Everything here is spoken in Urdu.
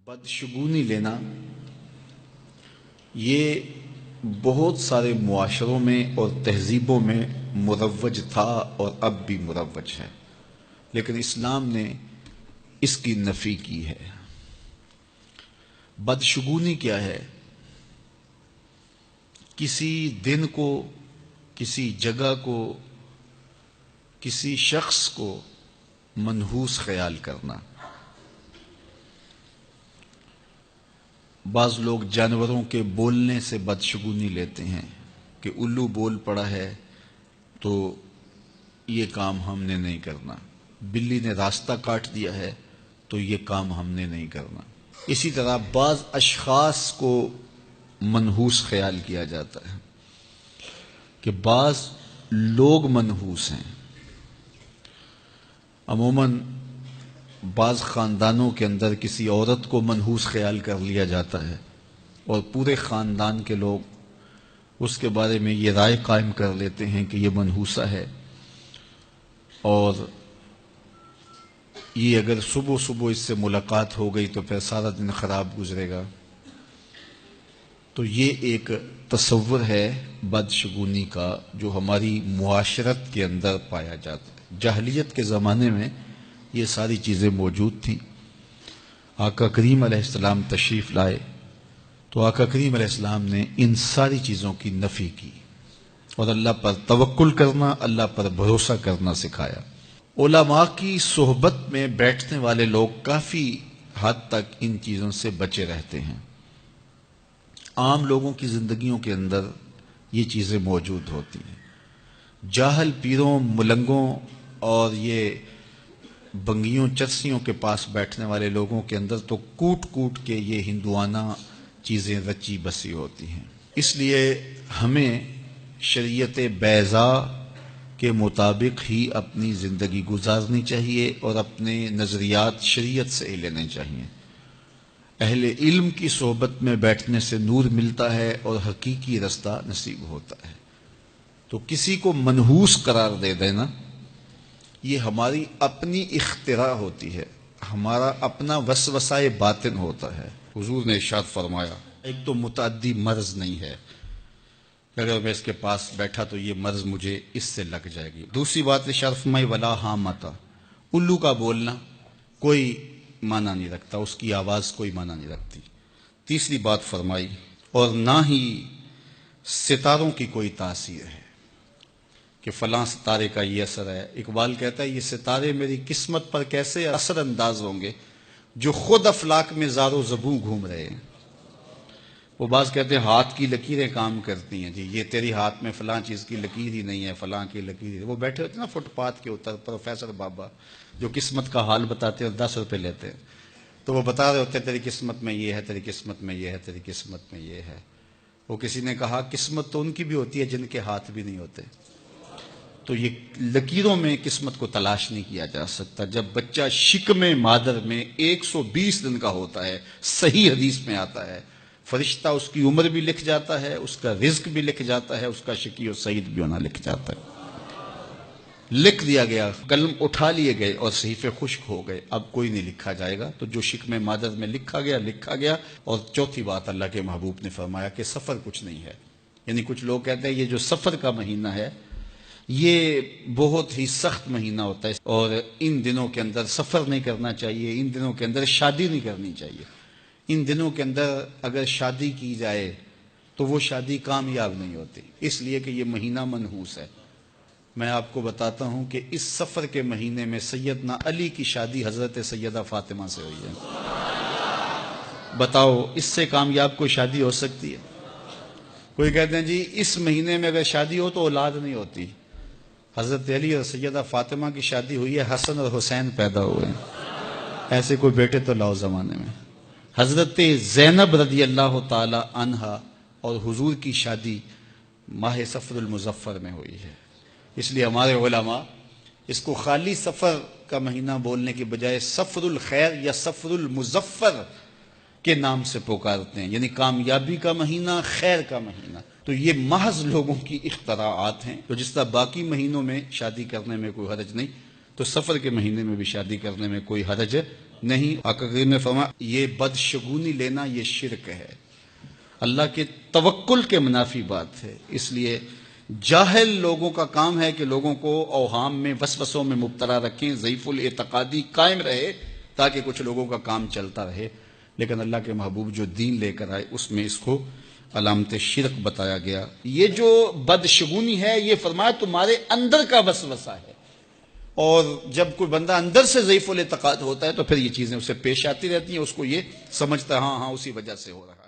بدشگونی لینا یہ بہت سارے معاشروں میں اور تہذیبوں میں مروج تھا اور اب بھی مروج ہے، لیکن اسلام نے اس کی نفی کی ہے۔ بدشگونی کیا ہے؟ کسی دن کو، کسی جگہ کو، کسی شخص کو منحوس خیال کرنا۔ بعض لوگ جانوروں کے بولنے سے بدشگونی لیتے ہیں کہ الو بول پڑا ہے تو یہ کام ہم نے نہیں کرنا، بلی نے راستہ کاٹ دیا ہے تو یہ کام ہم نے نہیں کرنا۔ اسی طرح بعض اشخاص کو منحوس خیال کیا جاتا ہے کہ بعض لوگ منحوس ہیں۔ عموماً بعض خاندانوں کے اندر کسی عورت کو منحوس خیال کر لیا جاتا ہے اور پورے خاندان کے لوگ اس کے بارے میں یہ رائے قائم کر لیتے ہیں کہ یہ منحوسہ ہے، اور یہ اگر صبح صبح اس سے ملاقات ہو گئی تو پھر سارا دن خراب گزرے گا۔ تو یہ ایک تصور ہے بدشگونی کا جو ہماری معاشرت کے اندر پایا جاتا ہے۔ جاہلیت کے زمانے میں یہ ساری چیزیں موجود تھیں۔ آقا کریم علیہ السلام تشریف لائے تو آقا کریم علیہ السلام نے ان ساری چیزوں کی نفی کی اور اللہ پر توکل کرنا، اللہ پر بھروسہ کرنا سکھایا۔ علماء کی صحبت میں بیٹھنے والے لوگ کافی حد تک ان چیزوں سے بچے رہتے ہیں۔ عام لوگوں کی زندگیوں کے اندر یہ چیزیں موجود ہوتی ہیں۔ جاہل پیروں، ملنگوں اور یہ بنگیوں چرسیوں کے پاس بیٹھنے والے لوگوں کے اندر تو کوٹ کوٹ کے یہ ہندوانہ چیزیں رچی بسی ہوتی ہیں۔ اس لیے ہمیں شریعت بیضاء کے مطابق ہی اپنی زندگی گزارنی چاہیے اور اپنے نظریات شریعت سے ہی لینے چاہیے۔ اہل علم کی صحبت میں بیٹھنے سے نور ملتا ہے اور حقیقی رستہ نصیب ہوتا ہے۔ تو کسی کو منحوس قرار دے دینا یہ ہماری اپنی اختراع ہوتی ہے، ہمارا اپنا وسوسہ باطن ہوتا ہے۔ حضور نے ارشاد فرمایا ایک تو متعدی مرض نہیں ہے، اگر میں اس کے پاس بیٹھا تو یہ مرض مجھے اس سے لگ جائے گی۔ دوسری بات ارشاد فرمائی ولا حامتا، الو کا بولنا کوئی معنی نہیں رکھتا، اس کی آواز کوئی معنی نہیں رکھتی۔ تیسری بات فرمائی اور نہ ہی ستاروں کی کوئی تاثیر ہے کہ فلاں ستارے کا یہ اثر ہے۔ اقبال کہتا ہے یہ ستارے میری قسمت پر کیسے اثر انداز ہوں گے جو خود افلاک میں زار و زبوں گھوم رہے ہیں۔ وہ بعض کہتے ہیں ہاتھ کی لکیریں کام کرتی ہیں، جی یہ تیری ہاتھ میں فلاں چیز کی لکیر ہی نہیں ہے، فلاں کی لکیر ہی۔ وہ بیٹھے ہوتے ہیں نا فٹ پاتھ کے اوپر پروفیسر بابا جو قسمت کا حال بتاتے ہیں اور 10 روپے لیتے ہیں، تو وہ بتا رہے ہوتے ہیں تیری قسمت میں یہ ہے، تیری قسمت میں یہ ہے، تیری قسمت میں یہ ہے۔ وہ کسی نے کہا قسمت تو ان کی بھی ہوتی ہے جن کے ہاتھ بھی نہیں ہوتے۔ تو یہ لکیروں میں قسمت کو تلاش نہیں کیا جا سکتا۔ جب بچہ شکم مادر میں 120 دن کا ہوتا ہے، صحیح حدیث میں آتا ہے، فرشتہ اس کی عمر بھی لکھ جاتا ہے، اس کا رزق بھی لکھ جاتا ہے، اس کا شقی و سعید بھی ہونا لکھ جاتا ہے۔ لکھ دیا گیا، قلم اٹھا لیے گئے اور صحیفے خشک ہو گئے، اب کوئی نہیں لکھا جائے گا۔ تو جو شکم مادر میں لکھا گیا لکھا گیا۔ اور چوتھی بات اللہ کے محبوب نے فرمایا کہ سفر کچھ نہیں ہے۔ یعنی کچھ لوگ کہتے ہیں یہ جو سفر کا مہینہ ہے یہ بہت ہی سخت مہینہ ہوتا ہے اور ان دنوں کے اندر سفر نہیں کرنا چاہیے، ان دنوں کے اندر شادی نہیں کرنی چاہیے، ان دنوں کے اندر اگر شادی کی جائے تو وہ شادی کامیاب نہیں ہوتی، اس لیے کہ یہ مہینہ منحوس ہے۔ میں آپ کو بتاتا ہوں کہ اس سفر کے مہینے میں سیدنا علی کی شادی حضرت سیدہ فاطمہ سے ہوئی ہے۔ بتاؤ اس سے کامیاب کوئی شادی ہو سکتی ہے؟ کوئی کہتے ہیں جی اس مہینے میں اگر شادی ہو تو اولاد نہیں ہوتی۔ حضرت علی اور سیدہ فاطمہ کی شادی ہوئی ہے، حسن اور حسین پیدا ہوئے ہیں، ایسے کوئی بیٹے تو لاؤ زمانے میں۔ حضرت زینب رضی اللہ تعالی عنہا اور حضور کی شادی ماہ صفر المظفر میں ہوئی ہے۔ اس لیے ہمارے علماء اس کو خالی سفر کا مہینہ بولنے کی بجائے صفر الخیر یا صفر المظفر کے نام سے پکارتے ہیں، یعنی کامیابی کا مہینہ، خیر کا مہینہ۔ تو یہ محض لوگوں کی اختراعات ہیں۔ تو جس طرح باقی مہینوں میں شادی کرنے میں کوئی حرج نہیں، تو سفر کے مہینے میں بھی شادی کرنے میں کوئی حرج نہیں، آقا کریم نے فرمایا یہ بدشگونی لینا یہ شرک ہے، اللہ کے توکل کے منافی بات ہے۔ اس لیے جاہل لوگوں کا کام ہے کہ لوگوں کو اوہام میں وسوسوں میں مبتلا رکھیں، ضعیف الاعتقادی قائم رہے تاکہ کچھ لوگوں کا کام چلتا رہے، لیکن اللہ کے محبوب جو دین لے کر آئے اس میں اس کو علامت شرک بتایا گیا۔ یہ جو بدشگونی ہے یہ فرمایا تمہارے اندر کا وسوسہ ہے، اور جب کوئی بندہ اندر سے ضعیف الاعتقاد ہوتا ہے تو پھر یہ چیزیں اسے پیش آتی رہتی ہیں، اس کو یہ سمجھتا ہے ہاں اسی وجہ سے ہو رہا ہے۔